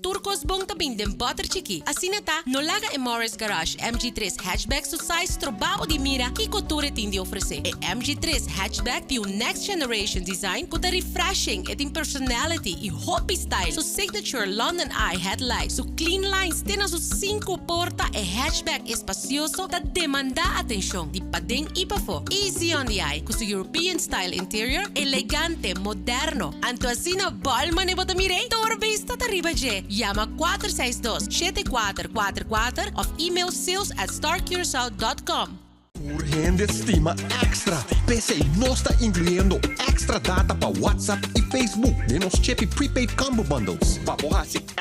Turcos bong tabing den butter chiki. Asinata, nolaga e Morris Garage MG3 hatchback su size trabaho di mira que couture tem de oferecer. E MG3 hatchback tem next generation design com refreshing e tem personality e hoppy style. Su signature London Eye headlight, su clean lines tem su 5 porta e hatchback espacioso da demanda atenção. Di padeng ipafo, easy on the eye, com su European style interior, elegante, moderno. Anto asina balma ne botamire, torbe sta arriba je. Llama 462-7444 of email sales@starcuracao.com. Urgente estima extra. PC no está incluyendo extra data para WhatsApp y Facebook de nos Chepi Prepaid Combo Bundles. Para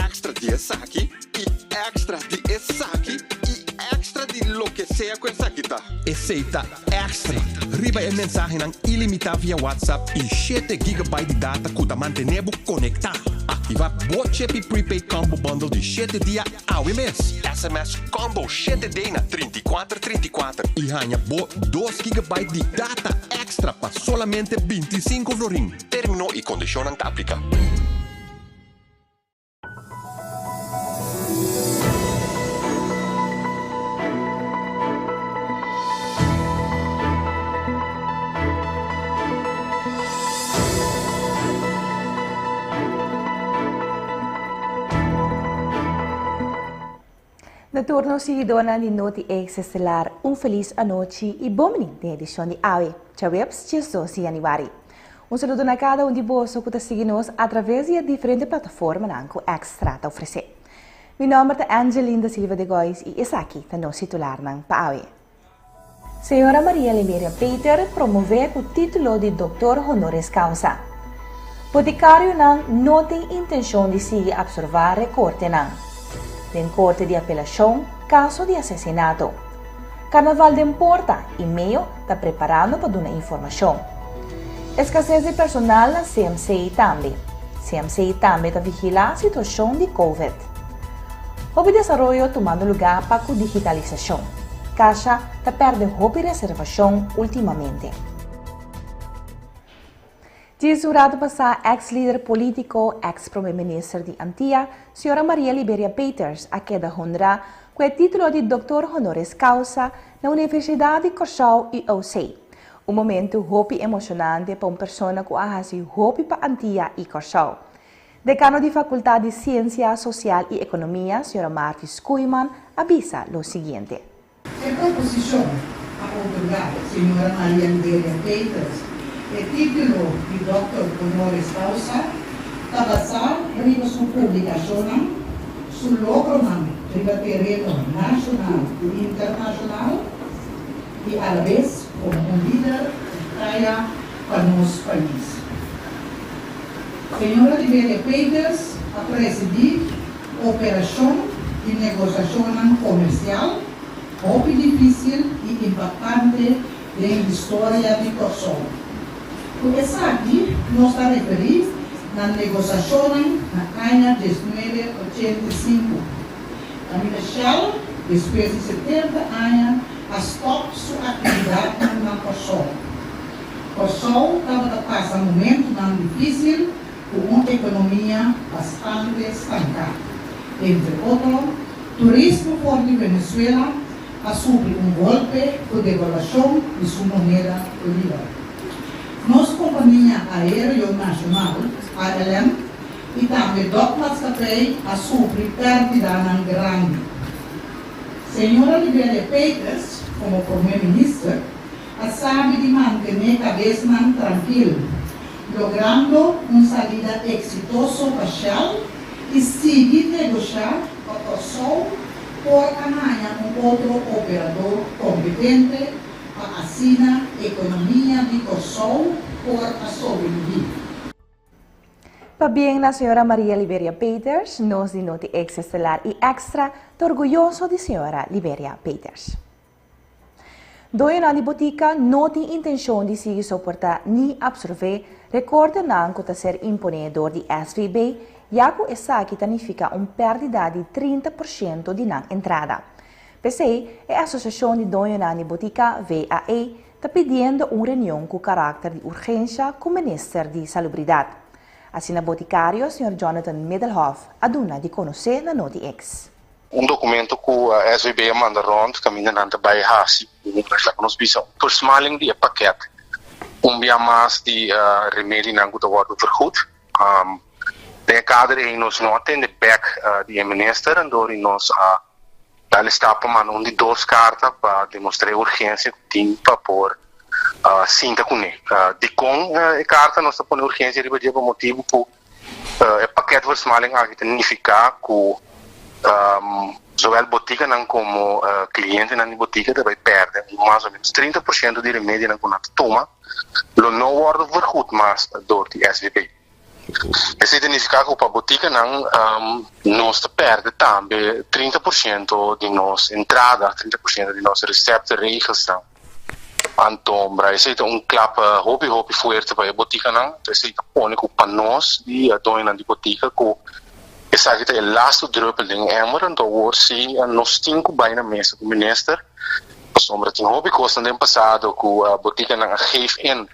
extra de saque y extra de saque y extra de lo que sea con saquita. Aceita extra. Riba el mensaje en ilimitado via WhatsApp y 7 GB de data que te mantenemos conectado. Activa Bo Chepi Prepaid Combo Bundle de 7 dias ao mês. SMS Combo 7 dias na 3434. E ganha Bo 2 GB de data extra para solamente 25 florin. Terminou e condicionante aplica. Naturno seguidora di Noti X Estelar, un feliz anoche e bom menino de edição de AWE, Chaweps, 12 de januário. Um saludo a cada um de vós que está seguindo nos através de diferentes plataformas que o Extra está oferecendo. Meu nome é Angelina da Silva de Góis e esse aqui é o nosso titular para AWE. Senhora Maria Liberia Peter promoveu o título de Doutor Honoris Causa. Boticário não tem intenção de seguir absorver recorte em corte de apelação, caso de assassinato. Carnaval de Porta e meio está preparando para dar informação. Escassez de personal na CMCI também. CMCI também está vigilando a situação de Covid. O desenvolvimento tomando lugar para a digitalização. Caixa está perdendo a reservação ultimamente. Jurado passar ex-líder político, ex-primeiro-ministro de Antilles, Sra. Maria Liberia Peters, a queda honra com o título de Doutor Honoris Causa na Universidade de Curaçao e UC. Um momento muito emocionante para uma pessoa que ha sido muito para Antilles e Curaçao. Decano de Faculdade de Ciência Social e Economia, Sra. Marvis Koeman, avisa o seguinte. Em proposição a otorgar a Sra. Maria Liberia Peters o título de Dr. Honoris Causa está basado em sua publicação, seu logro no terreno nacional e internacional e, à vez, como líder de talla para nosso país. Senhora Liberia Peters a presidir a operação de negociação comercial, muito difícil e impactante da história de Curaçao. Por isso aqui, nós estamos referindo na negociação na ANHA 1985. A Michelle, depois de 70 anos, stop sua atividade na Curaçao. Curaçao estava passando um momento difícil com uma economia bastante estancada. Entre outros, turismo fora de Venezuela a sofrer golpe por devaluação de sua moeda bolívar. Nossa companhia aérea nacional, ALM, e também Douglas Café a sofrer perda grande. Senhora Liberia Peters, como primeira-ministra, sabe de manter a cabeça tranquila, logrando uma saída exitosa para Shell e seguir negociar com a Curaçao por ganhar outro operador competente para assinar a economia de Curaçao por a sobreviver. Para bem a Sra. Maria Liberia Peters, nós de Noti X Estelar e Extra, orgulhoso de Sra. Liberia Peters. Doina de botica não tem intenção de seguir suportar nem absorver recorde não que ser imponedor de SVB, já que essa aqui significa perda de 30% de não entrada. PC, a Associação de Doina de Botica VAE está pedindo uma reunião com caráter de urgência com o Ministério de Salubridade. Assim na boticário, Sr. Jonathan Middelhoff, aduna de conhecer na Noti X. Documento que a SVB manda rond, caminhando bij Hasi, que nos bisa versmaling die pakket, via mais de remédio não que wordt vergoed. De kader in nos nota in de back die minister en door in nos dali stapa man die doorskaarten para demonstrar urgência que tem para por cinta com ne. De com carta nós põe urgência riba de motivo que o pakket versmaling aqui significa que zowel botica não como cliente na botica também perde mais ou menos 30% de remédio na que toma, lo não wordt vergoed mas door die SVB. Isso significa que a botica não nós perde também 30% de nossa entrada, 30% de nossa receita regels não. Antombra, isso é clap hobby forte para a botica não, isso é único para nós de doina de botica que essa aqui é o laatste druppel in emmer en dan wordt ze nog 5 bijna mensen de minister. Sommige ting hobby kosten in passado que a botica não geeft in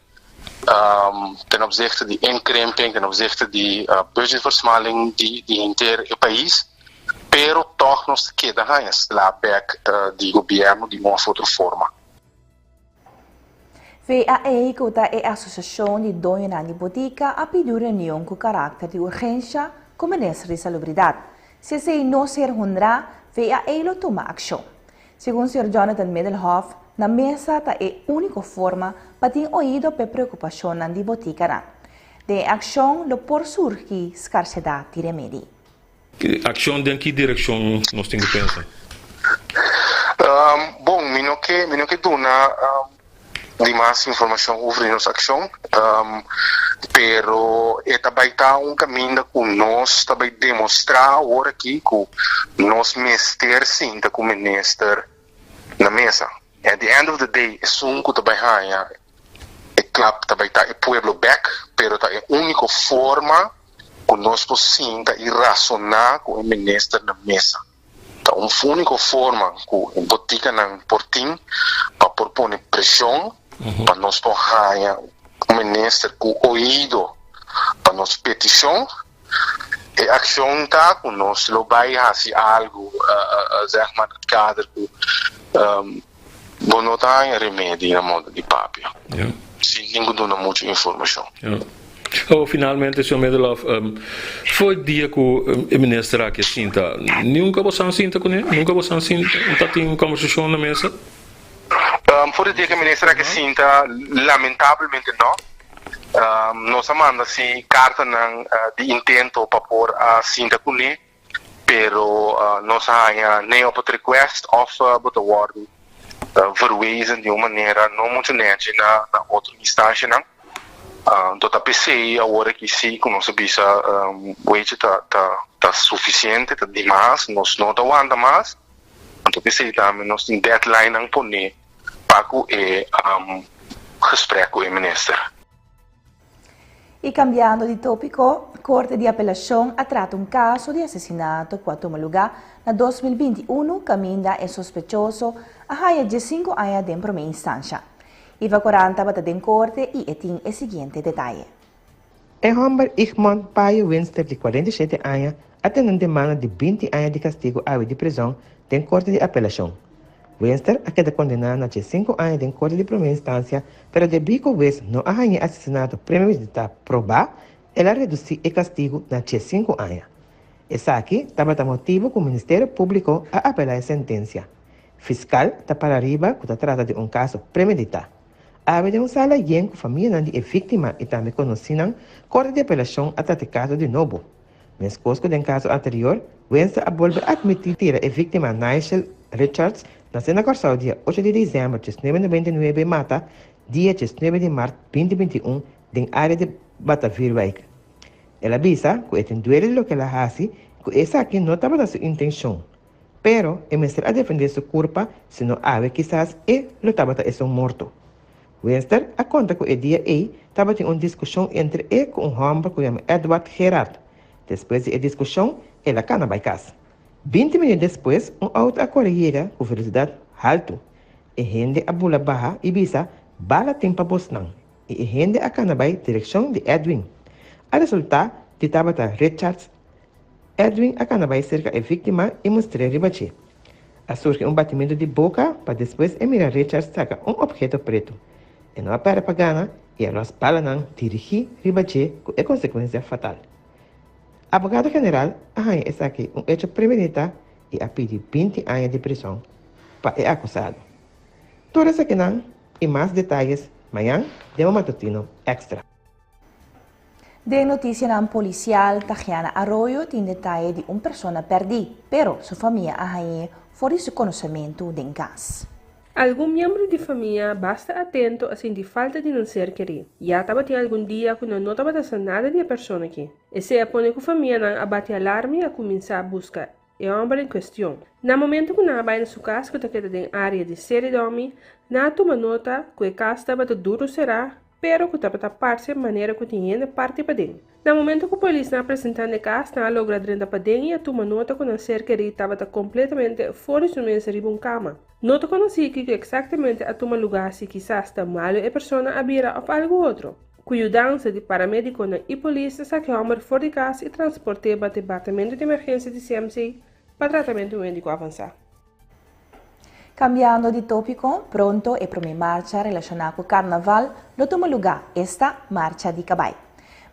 ten opzichte die inkrimping, ten opzichte die budgetversmalling die inteiro país, pero toch nos queda a slapback di governo di uma outra forma. VAE, que é a Associação de Donos de Botica, a pedido reunião com caráter de urgência com o Ministro de Salubridade. Se não ser honra, VAE lo toma ação. Segundo o Sr. Jonathan Middelhoff, na mesa é a única forma para ter ouído para preocupação de botica. De ação, lo por surgir escassez de remédio. Ação em que direção nós temos que pensar? Bom, eu que dona de mais informação sobre nossa ação, pero também está caminho que nós também demonstrar agora aqui que nós mestre sim com o ministro na mesa. At the end of the day, é que também é claro também está o pueblo back, pero está a única forma que nós possamos razonar com o ministro na mesa. Tá uma única forma que a botica não portim para propor pressão para nós torrar o ministro com ouído para nossa petição e ação tá que nós lo vai fazer algo zeg maar het kader que não tem remédio na moda de papel. Sim, não dá muita informação. Finalmente, Sr. Middelhoff, foi o dia que o ministro aqui sinta. Nunca você sinta com ele? Nunca você sinta? Não tem uma conversação na mesa? Foi o dia que o ministro aqui sinta, lamentavelmente não. Nós manda-se carta de intento para pôr a cinta com ele, pero nós nem op het request of de worden verwezen de uma maneira não muito nete na outra instância não. Tot a PC agora que sim, que nós bisa wage tá suficiente, tá demais, nós não aguenta mais. Então PC também nós tem deadline não pone para que gesprek com o ministro. E cambiando de tópico, a Corte de Apelação trata caso de assassinato que tomou lugar na 2021, caminda é sospechoso a raia de 5 anos de primeira instância. Iva 40 bateu em corte e tem o seguinte detalhe. É homem Igmond Paio Winster, de 47 anos, atende uma demanda de 20 anos de castigo à de prisão em Corte de Apelação. Winster a queda condenada a 5 anos em Corte de primeira instância, pero de bico vez não há assassinato premeditado provar, ela reduziu o castigo a 5 anos. Essa aqui estava o motivo que o Ministério Público a apelar a sentença. Fiscal está para arriba que trata de caso premeditado. A de sala com a família de vítima e também conhecida, Corte de Apelação a tratar caso de novo. Mas coisas do caso anterior, Winster a volver a admitir que a vítima Nigel Richards nasceu na Corsal dia 8 de dezembro de 1999 mata dia 19 de março de 2021 na área de Batavia. Ela avisa que é duelo lo que ela faz, que essa aqui não estava na sua intenção. Pero, o ministro a defender sua culpa, se não há quizás, lo estava morto. Winster a conta que o dia estava em uma discussão entre ele e homem que se chama Edward Gerard. Depois da discussão, ela cana vai casa. 20 minutos depois, auto a corrida com velocidade alta. E gente a bula barra e bisa bala tempo bosnang. E gente a cana vai direção de Edwin. A resultado de Tabata Richards, Edwin Akanabay cerca é vítima e mostrou ribache. A surge batimento de boca para depois Emira Richards saca objeto preto. E não para pagana e a los balanan dirigir ribache com consequência fatal. Abogado general arranha essa aqui hecho premeditado e a pedir 20 anos de prisão para o acusado. Todas essas aqui e mais detalhes amanhã de Matutino Extra. De notícia na policial, Tatiana Arroyo tem detalhe de uma pessoa perdida, pero sua família arranha fora seu conhecimento de caso. Algum membro de família basta atento a sentir falta de não ser querido. Já estava tem algum dia que não estava passando nada de a pessoa aqui. E se apone que a família não abate alarme a começar a buscar o homem em questão. No momento que não vai na sua casa que está em área de seriedade, não toma nota que a casa estava duro será, pero que estava parte de maneira que tinha parte para dentro. No momento que a polícia está apresentando a casa, não logra dentro para dentro e toma nota que não ser querido estava completamente fora de uma seribum cama. Nota conheci que exatamente a toma lugar se quizás está mal e a pessoa abira ou algo outro. Cuidança de paramédico e polícia saque o homem fora de casa e transporte para o departamento de emergência de CMC para tratamento médico avançado. Cambiando de tópico, pronto a primeira marcha relacionada com o carnaval não toma lugar esta marcha de Cabay.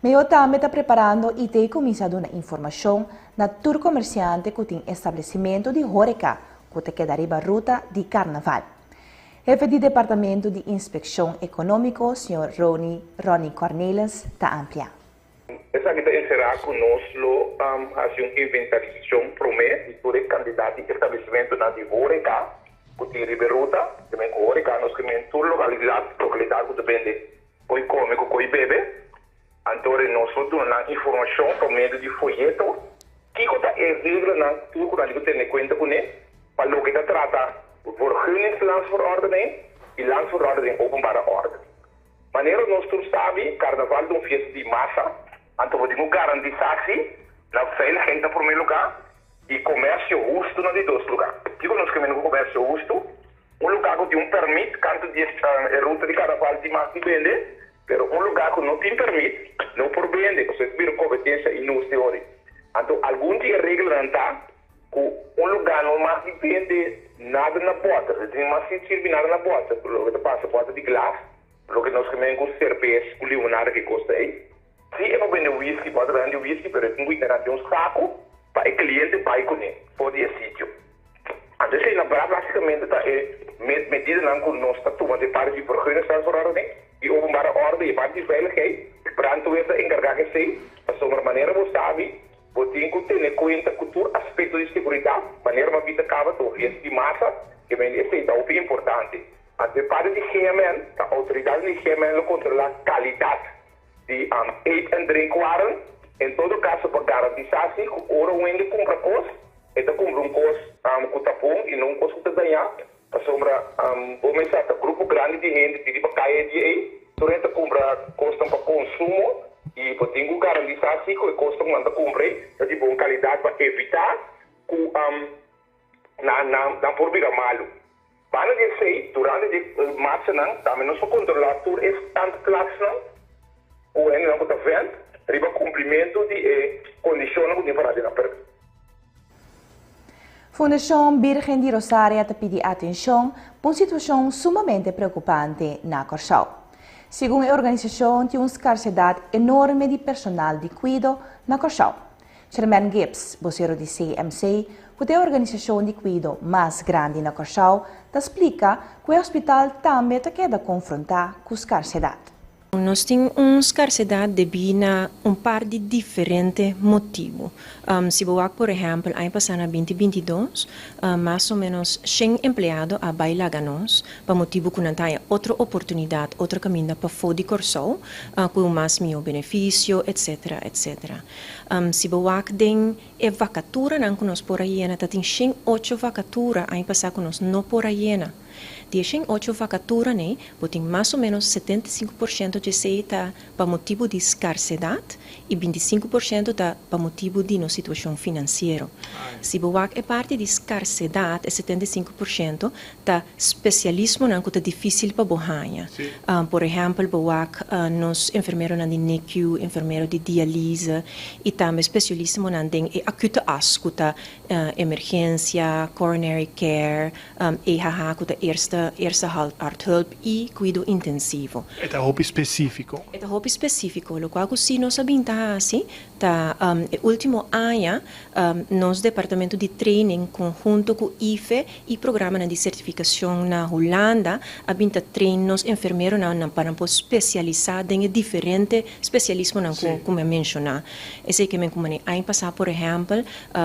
Meio também está preparando e tem começado a informação na tour comerciante que tem estabelecimento de Horeca, que queda arriba ruta de carnaval. Jefe do Departamento de Inspeção Econômico, Sr. Ronnie Cornelis, está amplia. Essa aqui será conosco a inventarização promete de todo candidato de estabelecimento na de Horeca, que tem arriba ruta, também com Horeca, nós temos toda localidade que depende coi come, coi bebe. Então, nós vamos dar informação por meio de folheto, que é regra na tudo que tem em conta com ele, para o que trata vergunningslandsverordening e landsverordening openbare orde. Wanneer nós todos sabem, carnaval é uma festa de massa, então podemos garantir na veiligheid na primeiro lugar e comércio justo na de dois lugares. Digo nós que o comércio justo, lugar que tem permite, canto de ruta de carnaval de massa de vender, pero lugar que não tem permite, não por vender, você tem competência e não se ore. Então, algum dia regra não está, que lugar não mais vende nada na porta, você tem mais servir nada na porta, o que passa porta de glass, o que nós chamamos com cerveja, com limonada que custa aí. Se eu vender whisky, pode vender whisky, pero eu tenho que ter um saco para o cliente vai com ele, pode ir sítio. Então, se na basicamente está medida não que nós está tomando de parte de vergunningslandsverordening e openbare orde e parte de veiligheid, brandweer encarregar que sei, a sua maneira você sabe, você tem que ter em conta cultura aspecto de segurança, maneira uma vida acaba de massa, que vem esse é o importante. Até parte de GMN, a autoridade de GMN controla a qualidade de eet en drinkwaren, em todo caso para garantizar que o ouro ainda compra coisa, ele compra coisa com tapão e não coisa que ganhar, a sombra vamos a grupo grande de gente que tipo cair de aí, durante compra coisa para consumo e eu tenho que garantizar que o custo manda comprar é de boa qualidade para evitar que não por vir malo. Para dizer durante a marcha não, também nós controlar tudo esse tanto classe não, ou ainda não está vendo, riba cumprimento de condições que para a perda. Fundação Virgem de Rosário te pede atenção para uma situação sumamente preocupante na Corsau. Segundo a organização, tem uma escassez enorme de personal de cuidado na Corsau. Sherman Gibbs, vocero de CMC, que é a organização de cuidado mais grande na Corsau, explica que o hospital também queda confrontar com escassez. Nós temos uma escassez devido a par de diferentes motivos. Se você, por exemplo, ano passado, 2022, mais ou menos 100 empregados a bailaganos, para motivo que não tem outra oportunidade, outra caminho para fora de Corsau, com mais meu benefício, etc. Se você tem a vacatura, não conosco por aí, tem 108 vacaturas, ano passado, conosco não por aí. deixem 8 vacatura, né? Botem mais ou menos 75% de seita para motivo de escassez e 25% para motivo de uma situação financeira. Se boa é parte de escassez, é 75%, tá especialismo não é difícil para borranha. Por exemplo, boa nos enfermeiros na NICU, enfermeiro de diálise e também especialismo na de acute ascuta, emergência, coronary care, EHH, eerste harthulp e cuido intensivo. É roupa específico. É roupa específico, lo qual se nós sabemos assim, tá último ano, nos departamento de training conjunto com IFE e programa de certificação na Holanda, abinta treinos enfermeiros para um especializado em diferente especialismo como eu mencionar. Esse que me como ano passado, por exemplo,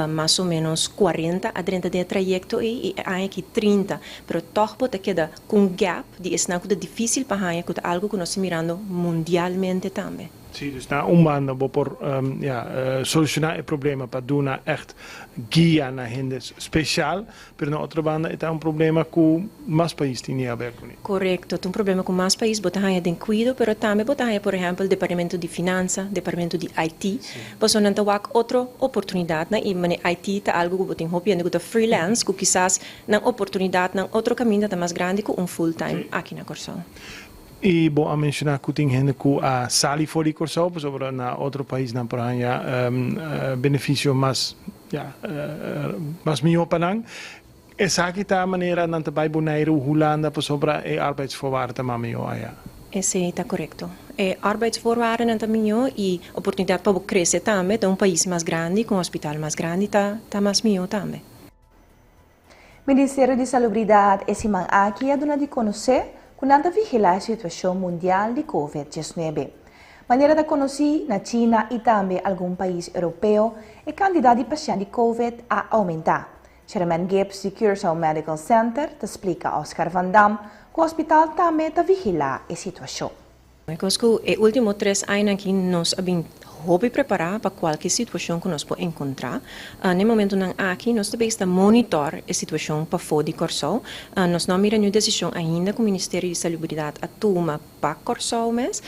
mais ou menos 40 a 30 de trajeto e ano que 30, pero toch pode quedar com gap de esnaco de difícil para hanha que algo que nós mirando mundialmente também. Sim, dus na banda por solucionar o problema para dar echt guia na hindes special, pero na outra banda é problema com mais países que não ver com isso. Correto, tem problema com mais países, botar hanha de cuido, pero também botar hanha, por exemplo, departamento de finança, departamento de IT, pois não tem outra oportunidade, e mane IT tá algo que botem hobby, ando que freelance, que quizás na oportunidade na outro caminho tá mais grande que full time aqui na Corsão. E bom a mencionar que tem gente que a sali for die Corsão, sobre na outro país na praia benefício mais mais melhor para nós. Essa aqui tá a maneira não te vai boneiro Holanda sobre a arbeidsvoorwaarden maar melhor ja. Esse está correto. Arbeidsvoorwaarden também e oportunidade para crescer também, de país mais grande, com hospital mais grande, tá mais melhor também. Ministério de Salubridade esse man aqui é dona de conhecer quando vigilar a situação mundial de COVID-19. Maneira de conhecer na China e também algum país europeu, a quantidade de pacientes de COVID a aumentar. Chairman Gibbs de Curaçao Medical Center te explica Oscar Van Dam que o hospital também está vigilar a situação. Porque os últimos 3 anos aqui nós abim hobby preparar para qualquer situação que nós podemos encontrar. No momento não aqui nós também está monitor a situação para fora de Corsão. Nós não miramos nenhuma decisão ainda com o Ministério de Salubridade a tomar para Corsão mesmo.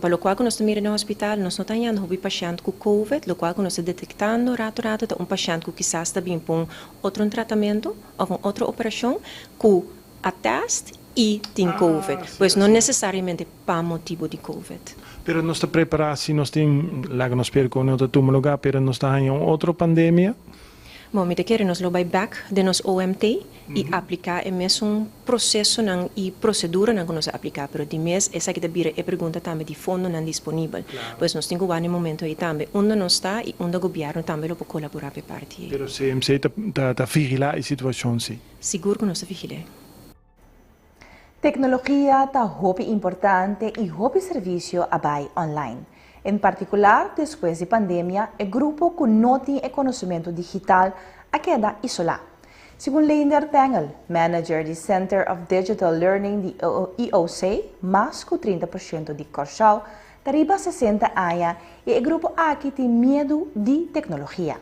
Para o qual nós miramos no hospital nós não temos hobby paciente com COVID, o qual nós detectando rato paciente que quizás está bem para outro tratamento ou outra operação com a teste e tem COVID, pois não necessariamente para motivo de COVID. Pero nós está preparado se nós tem lá que nós perco no outro lugar, pero nós está em outra pandemia. Bom, me quer nós lo back de nos OMT e aplicar é mesmo processo e procedura que nós aplicar, pero de mês essa que debira é pergunta também de fundo não disponível, pois nós temos no momento aí também onde nós está e onde o governo também lo pode colaborar para parte. Pero CMC tá vigilar a situação sim. Seguro que nós vigilar. Tecnologia está hobby importante e hobby serviço abai online. Em particular, depois da pandemia, o grupo que não tem conhecimento digital a queda isolado. Segundo Leiner Tengel, manager do Center of Digital Learning de EOC, mais que 30% de Corsão, arriba 60 anos e o grupo aqui tem medo de tecnologia.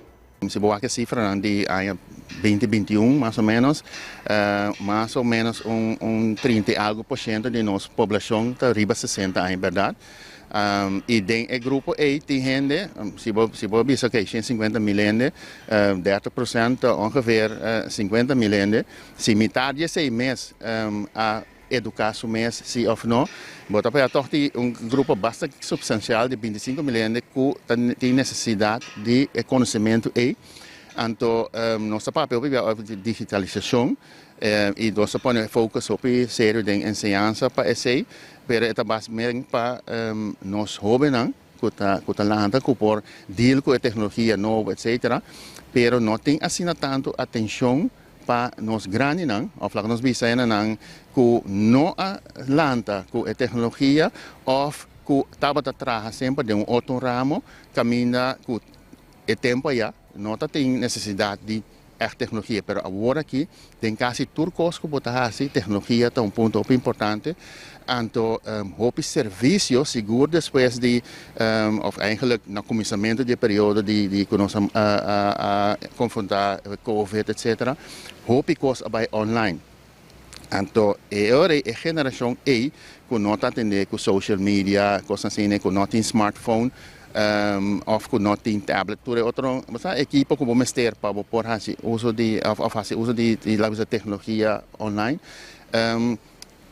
Se boa que cifra de ano 2021, mais ou menos um 30 algo por cento de nossa população está arriba 60 anos, verdade? E dentro do grupo A tem gente, se você ver que 150 mil gente, 30% ongeveer 50 mil gente, se metade de 6 meses a educação mês, sim ou não, bota para toch grupo bastante substancial de 25 mil gente que tem necessidade de conhecimento e então nosso papel é de digitalização e nós põe foco sobre sério de ensinança para esse, pero é basicamente para nós jovens que tá lá que por deal com a tecnologia nova, etc. Pero não tem assim tanto atenção para nós grandes não, ou para nós bisainas não, que não lanta com a tecnologia ou que estava atrás sempre de outro ramo, caminha com o tempo já, não tem necessidade de tecnologia, mas agora aqui tem quase tudo que botar assim, tecnologia é ponto importante. Então, houve serviço seguro depois de, of eigenlijk no começamento de período de confrontar COVID, etc. Houve coisas online. Então, agora a geração E, que não está atendendo com social media, coisas assim, que não tem smartphone, ou que não tem tablet, tudo outro, mas a equipe que vamos ter para fazer uso de tecnologia online,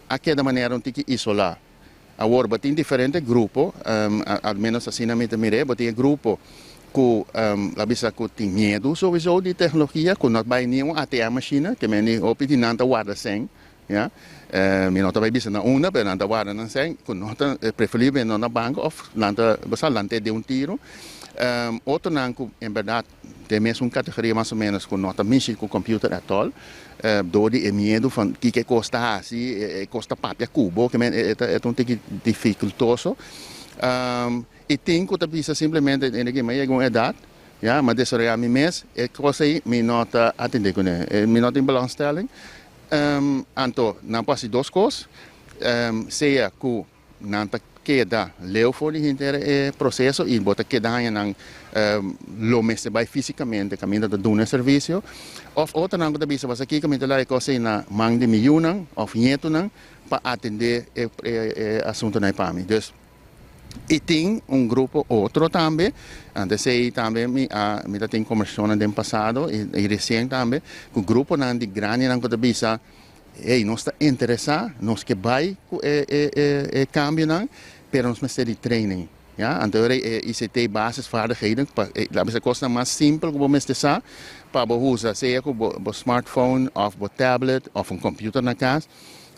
aquela maneira não tem que isolar. Agora, tem diferentes grupos, ao menos assim na minha miré, tem grupo que tem medo sobre de tecnologia, que não vai nem até a máquina, que me opinando guarda sem, ja, me não vai bisa na uma, mas não guarda não sem, que não preferível não na banco, ou não basta lante de tiro. Outro não que em verdade tem mesmo categoria mais ou menos que não mexe com o computer at all. Dori é medo van que custa assim, custa papel cubo, que é um pouco dificultoso. E tem que também simplesmente em uma idade, ja, mas dessa hora me mês é coisa aí me nota atender com ele, me nota em belangstelling. Então não passa duas coisas, seja que não tá queda leu for de inteiro processo e bota queda aí não lo messe vai fisicamente caminho da do serviço ou outra não que também se você aqui caminho lá é coisa na mang de milhão ou nieto não para atender assunto na PAMI. Dus e tem grupo outro também, antes aí também me tem conversão no passado e recente também, o grupo não de grande não que também nós está interessado, nós que vai cambio não, pero nós precisamos de training. Ja, então ICT basisvaardigheden, dat is een kost maar simpel como mestre para usar seja com o smartphone of o tablet of um computer na casa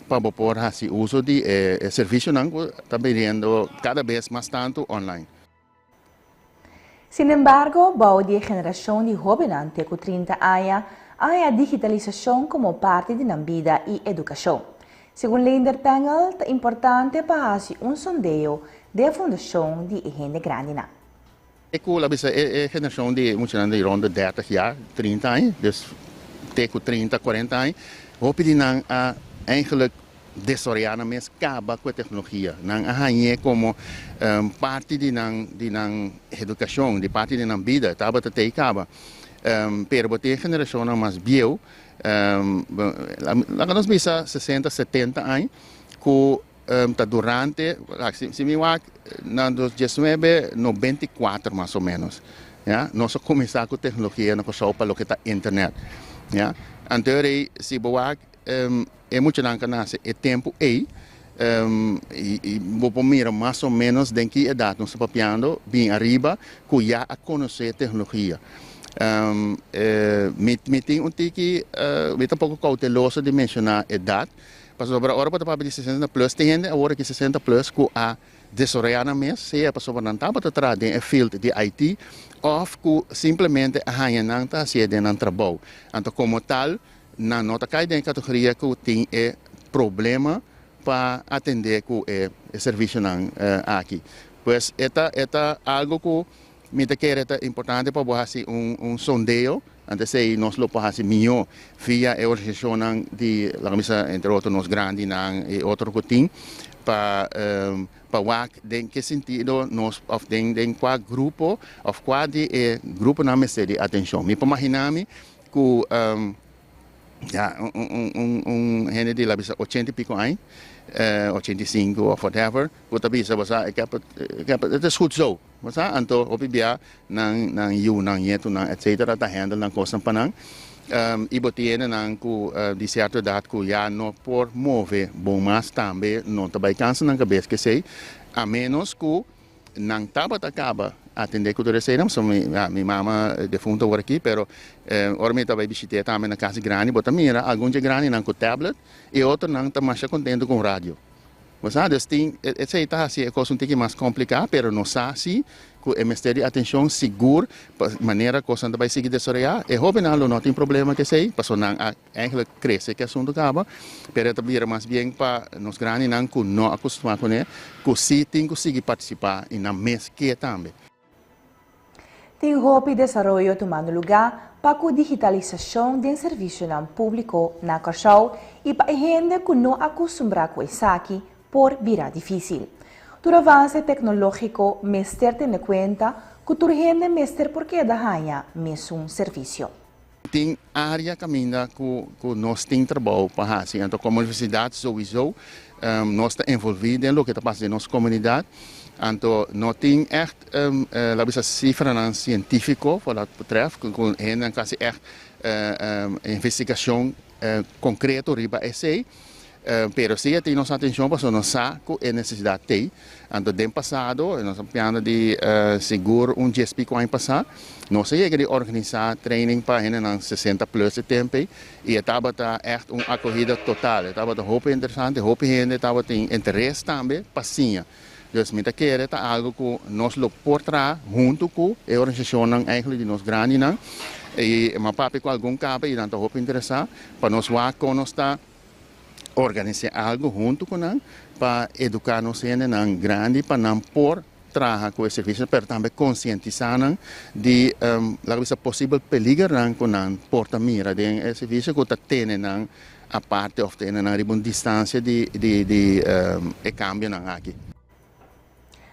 para poder fazer uso de serviço não está vendo cada vez mais tanto online. Sin embargo, a geração de jovens com 30 anos há a digitalização como parte de nossa vida e educação. Segundo Linder Pengel, é importante para fazer sondeio da fundação de Gente Grande. A geração de rond de 30 jaar, 30 anos, dus tegen 30, 40 anos, hoop je dan eigenlijk desoriana mes acaba com a tecnologia. Não há como parte de nan educação, de parte de nan vida, estava até acaba. Pero a geração mais biel, lá nós bisa 60, 70 anos, que durante, se me vai, na 19, 94 mais ou menos. Ja? Nós começamos com tecnologia, não só para o que está internet. Ja? Então, se boa é muito não nasce é tempo e vou mirar mais ou menos de que idade nós estamos papiando bem arriba que já a conhecer tecnologia. Me tem tique me tá um pouco cauteloso de mencionar idade, mas sobre a hora para de 60 plus tem gente agora que 60 plus que a desoriana mesmo, se é para sobre não tá para trás de field de IT ou que simplesmente a rainha não tá se é de não trabalho. Então como tal na nota cai em categoria que tem problema para atender com o serviço aqui. Pois é algo que me quer é importante para fazer sondeio, antes de nós lo fazer melhor via a organização de la misa entre outros nós grandes e outro que tem para em que sentido nós em qual grupo ou qual grupo na mesa de atenção. Me imaginar-me que ja, gente de lá 80 e pico anos, 85 ou whatever, que bisa basa ik heb het is goed zo. Basa anto opibia nang you nang yeto nang etc. ta handle nang kosan panang. Ibo tiene nang ku di certa idade ku ya no por mover bom mas também não também cansa nang cabeça que sei, a menos que nang tabat acaba atender que eu sei não sou minha mama defunta agora aqui, pero ora me estava visitando também na casa grande, bota mira alguns de grande não com tablet e outro não tá mais contente com rádio. Mas a destin essa tá assim é coisa um pouco mais complicada, pero não sabe se que o ministério de atenção seguro maneira coisa não vai seguir desoriar. É jovem não tem problema que sei, passou não eigenlijk cresce que assunto acaba, pero também mais bem para nos grandes não que não acostumar com ele, que se tem que seguir participar e na mês que também. Tem roupa e desenvolvimento tomando lugar para a digitalização do serviço público na Cachau e para a gente que não acostumbra com isso aqui por virar difícil. O avanço tecnológico mestre tem em conta que a gente mestre porque da rainha mesmo serviço. Tem área caminha que nós temos trabalho para fazer. Então, como universidade, sowieso, nós estamos envolvidos em o que está passando na nossa comunidade. Então, nós temos echt, cifras científicas, para o betreft, com gente que echt investigação concreta riba esse. Pero se tem nossa atenção para nós saco e necessidade tem. Então, no passado, nós estamos de seguro GSP que ano passado, nós chegamos a organizar training para gente 60 plus de tempo e estava echt uma acolhida total. Estava muito interessante, muito gente estava tem interesse também para sim. Dus met de keren is algo que nós lo portra junto com a organização eigenlijk de nós grande não e mas papi com algum cabo e tanto hope interessar para nós lá conostar organizar algo junto com nós para educar nos não grande para não por trabalhar com esse serviço para também conscientizar de a possível peligro com não porta mira de esse serviço que está tendo a parte of tendo na distância de cambio não aqui.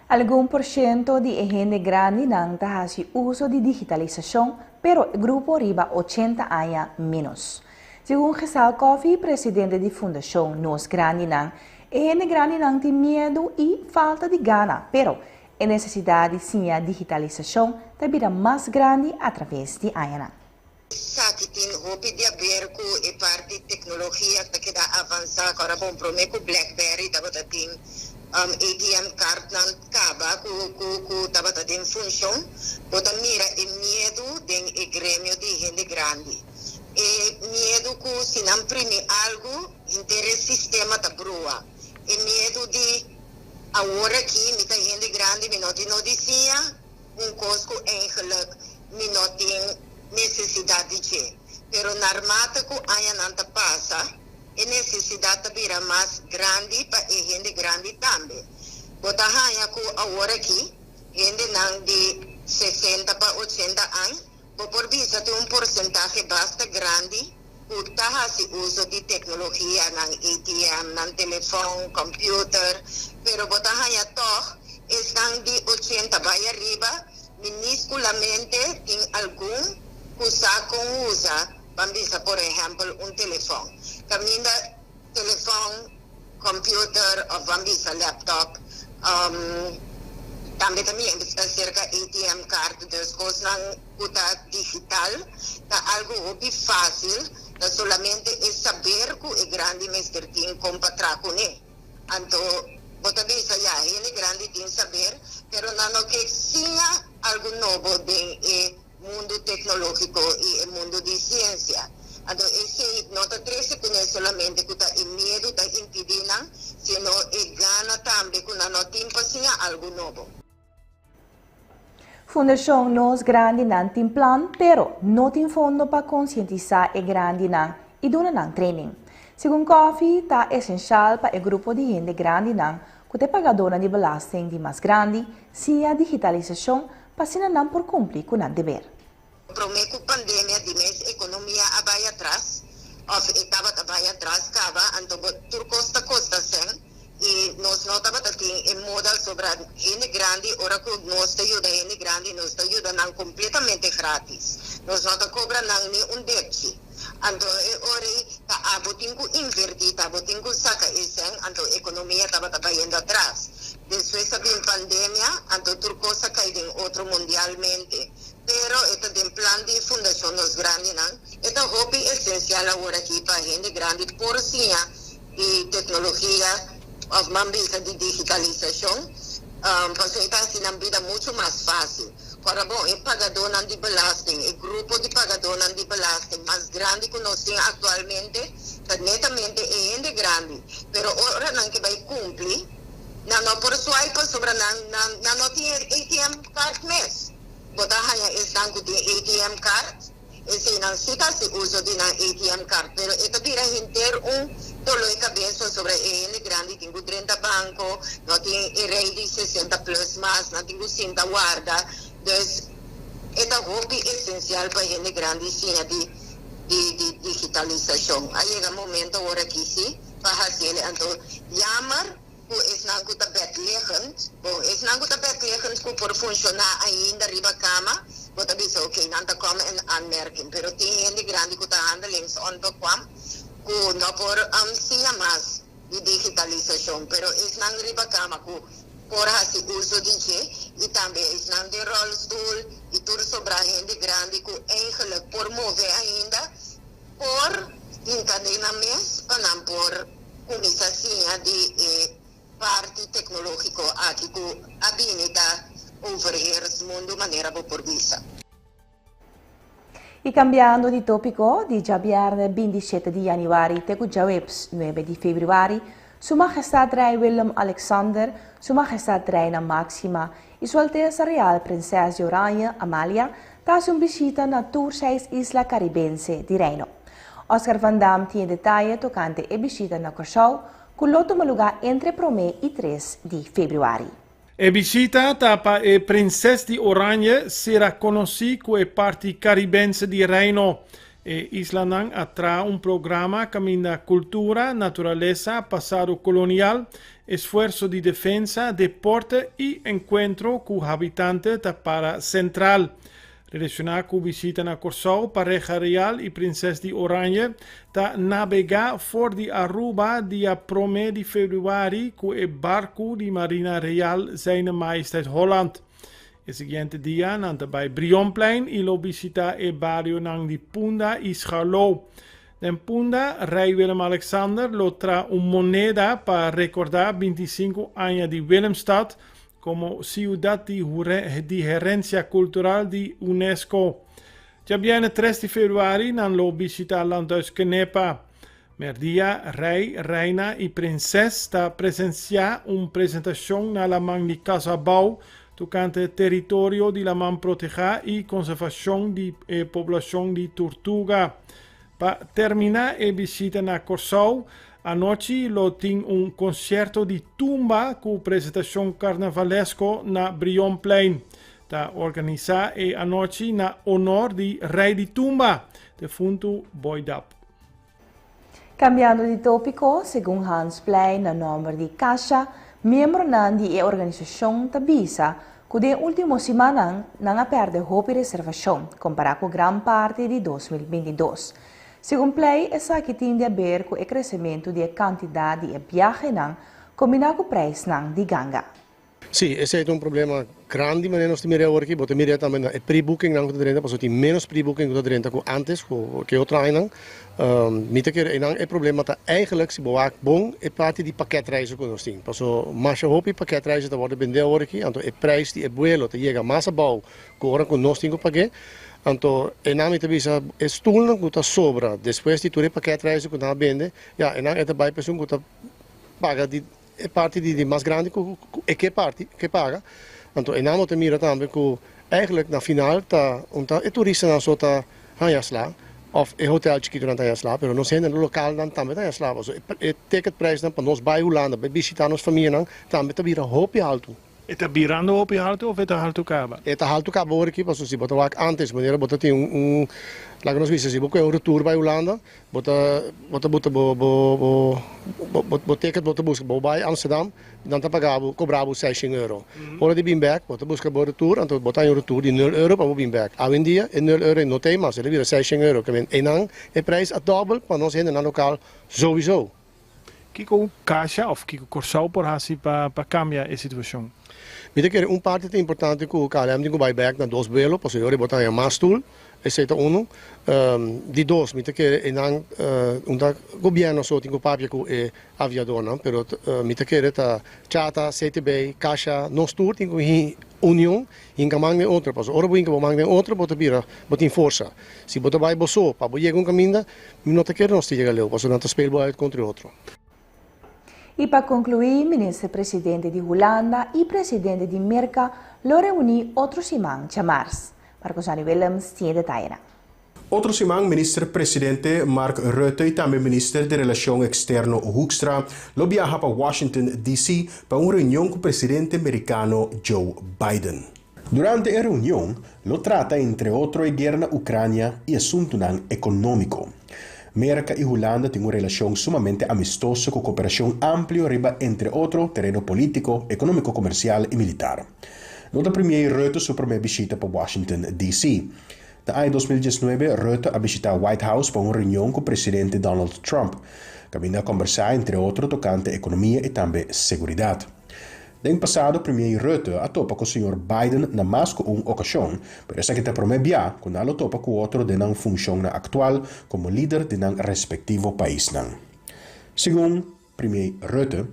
Algum porcento de gente grande não faz uso de digitalização, pero o grupo riba 80 anos menos. Segundo Giselle Coffey, presidente da Fundação Nos Grande não, gente grande não tem medo e falta de gana, pero a necessidade sim a digitalização também mais grande através de anos. Sabe, tem roupa de aberto e parte de tecnologia que dá avançar agora bom prometo BlackBerry da tem ATM card nan kaba ku tabata din função bota mira e medo den e grêmio de gente grande e medo ku se não prime algo interesse sistema da brua e medo de agora aqui me tá gente grande me não tem notícia cosco eigenlijk me não tem necessidade de pero na armata ku aya nanta passa a necessidade vira mais grande para a gente grande também. Bota hanya ku agora aqui, gente não de 60 para 80 anos, por vista tem porcentagem bastante grande, por se uso de tecnologia, ng ATM, ng telefone, computer, pero bota hanya toch, estão de 80 para arriba, minúsculamente tem algum que usa, bambisa, por exemplo, telefone. Caminda telefone, computer ou bambisa laptop. Também cerca ATM card, das coisas digital, é algo bem fácil, solamente é saber que é grande mestre tem comprar com ele. Então, bota bisa já, ele grande tem saber, pero não que tinha algo novo no mundo tecnológico e no mundo de ciência. Então, esse nota 13 não é solamente que o medo está impedindo, sino é gana também que não tem paciência algo novo. Fundação Nos Grande não tem plano, pero não tem fundo para conscientizar o grande não e dar um training. Segundo Coffey, está essencial para o grupo de gente grande não que é pagadora de belasting de mais grande, se a digitalização para se não por cumprir com o dever. Prometo que a pandemia de mês economia vai atrás, ou estava atrás, então por costa sem, e nós não estamos tendo modal sobre a gente grande, ora que nós ajuda a gente grande, nós ajuda não completamente grátis, nós não cobramos nem débito. Então, ora, tem que invertir, tem que sacar isso, então a economia estava indo atrás. Depois da pandemia, então tudo coisa cai em outro mundialmente. Pero este tem plano de fundação nos grandes, não? Este hobby essencial agora aqui para a gente grande por cima de tecnologia, a de digitalização, facilita a vida muito mais fácil. Para bom, é pagador de belasting, é grupo de pagador de belasting mais grande que nós temos atualmente, netamente é gente grande. Pero ora não que vai cumprir, não por swipe sobre não tem ATM card mês. Bodahaya estão com ATM card, esse não se uso de ATM card, pero ito vira inteiro dolor de cabeça sobre ele grande, tem 30 banco, não tem rei de 60 plus mais, não tem 50 guarda, dus ito hobby essencial para ele grande sim de digitalização. Aí chega momento agora aqui sim, para fazer, então, jammer, is não que está bed liggend, is não que está bed liggend que por funcionar ainda riba cama, Bota bisa oké, nanta kwam in aanmerking. Pero tingin di grandi ko ta handelings onto kwam. Ku no por siya mas di digitalisasyon. Pero is nang riba kama ku por hasi uso di je. I tambe is nang di rolstoel. I tur sobra hindi grandi ku eigenlijk por move ainda. Por incadena mes panam por kumisasiya di parte tecnologico aqui ku abinita overheers mundo maneira por visa. E cambiando di topico, di viernes 27 di januari te Jawebs 9 di februari, Sua Majestad Rei Willem-Alexander, Sua Majestad Reina Máxima e Sua Alteza Real Princesa Oranje Amalia tas un visita na Tour 6 Isla Caribense di Reino. Oscar Van Dam tiene detalhe tocante e visita na Curaçao, con l'ultimo lugar entre 1 e 3 di februari. E visita tapa e Princesa di Oranje será conhecida como parte caribense di Reino. E Isla Nang atrás un programa camina cultura, naturaleza, passado colonial, esfuerzo de defensa, deporte e encuentro con habitantes da para central. Relacionado com visita na Curaçao, pareja real e princesa de Oranje, tá navegar fora de Aruba dia 1 de februari com o barco de Marina Real Zijne Majesteit Holland. O seguinte dia, nanta bij Brionplein e lo visita o barrio nang de Punda e Scharlo. En Punda, Rei Willem-Alexander lo tra moneda para recordar 25 anos de Willemstad como ciudad de herencia cultural de UNESCO. Ya viene 3 de februari nan lo visita Landhuis Kenepa. Merdia, rei, reina e princesa presenciar una presentación na la man de Casabau tocante territorio de la man proteger y conservación de población de tortuga. Para terminar la visita na Curaçao, anoche lo tin un concerto de tumba con presentación carnavalesco na Brionplein. Da organizar e anoche na honor di Rei di Tumba, defunto Boydap. Cambiando di topico, secondo Hans Plein, a nome di Caixa, membro di organizzazione Tabisa, che nel ultimo settimana non ha perso hopi reservazione, comparato con gran parte di 2022. Secondo Play, essa que tende a ver com o crescimento da quantidade de viagens combinado com o preço de ganga. Sim, esse é um problema grande, mas nós temos agora aqui, porque temos também a pre-booking não está porque tem menos pre-booking do que antes, que outra ano. Mita que é problema tá eigenlijk se boa bom é parte de paquetreizen que nós temos. Passo mais hopi paquetreizen da worden vender agora aqui, então é preço de vuelo, tá chega massa bom, que agora que nós temos paquete. Então, e na minha cabeça, é stoel que está sobra, depois de tudo o paquetreizen que nós vende, ja, e na é também pessoa que está paga de é parte de mais grande que parte que paga. Então, e na nota mira também que eigenlijk na final tá é turista na só tá hanhasla of é hotel que durante hanhasla, pero não sendo no local não também hanhasla, so é ticket price para nós vai Holanda, para visitar nos família não, também tá vira hopi alto. Está virando hopi alto ou está alto caba? Está alto caba agora aqui, porque se botar antes, maneira botar tem lá que nós vimos, se botar retorno para Holanda, botar ticket botar busca, vai Amsterdam, dan tá pagava, cobrava €600. Ora de Bimberg, botar busca boa retorno, então botar em retorno de €0 para Bimberg. Hoje em dia é €0 não tem mais, ele vira €600, que vem e não é preço a dobro para nós ainda no local sowieso. Kiko Caixa ou Kiko Curaçao por assim para cambiar a situação? Mira que parte importante que o KLM tem que vai back na 2 vuelos, para eu botar em mais tool, esse é um. De 2, mira que o governo só tem que papel com aviador, não, pero mira que está Chata, CTB, Caixa, nós tour tem que união, em que mangue outro, para ora boinha que mangue outro, bota bira, bota em força. Se bota vai boso, para boiar com caminho, não te quer nós te chega leu, para não te speel contra outro. E para concluir, o ministro-presidente de Holanda e presidente de Merca lo reúne outro semana, Chamars. Marcos Anny Willems tem detalhes. Outro semana, ministro-presidente Mark Rutte e também ministro de Relações Externas Hoekstra lo viaja para Washington, D.C. para uma reunião com o presidente americano Joe Biden. Durante a reunião, lo trata entre outros a guerra na Ucrânia e assunto econômico. América e Holanda têm uma relação sumamente amistosa com cooperação ampla entre outros terreno político, econômico, comercial e militar. Nota premier Rutte sua primeira visita para Washington, D.C. Na ano 2019, Rutte a visitar White House para uma reunião com o presidente Donald Trump. Caminha a conversar, entre outros, tocante economia e também segurança. No ano passado, o premier Rutte a topa com o Sr. Biden na mais que uma ocasião, mas essa que te promete quando ela topa com outro de não função atual como líder de não respectivo país. Segundo o premier Rutte,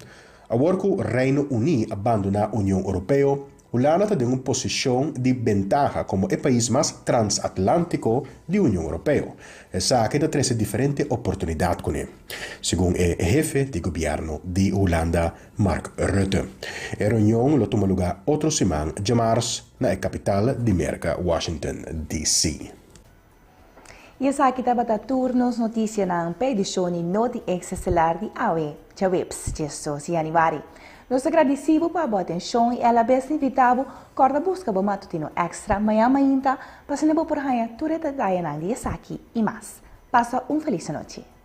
agora que o Reino Unido abandona a União Europeia, Holanda tem uma posição de ventaja como o país mais transatlântico da União Europeia. Essa que traz diferentes oportunidades com ele. Segundo o jefe de governo de Holanda, Mark Rutte. A reunião lo toma lugar outra semana de março na capital de América, Washington, D.C. E essa aqui estava a turnos notícia na edição de Noti Excelar de AUE, já webs de Januari. Nós agradecemos por a atenção e ela bem invitado a buscar o matutino extra amanhã para se por raia tureta da aqui e mais. Passa feliz noite.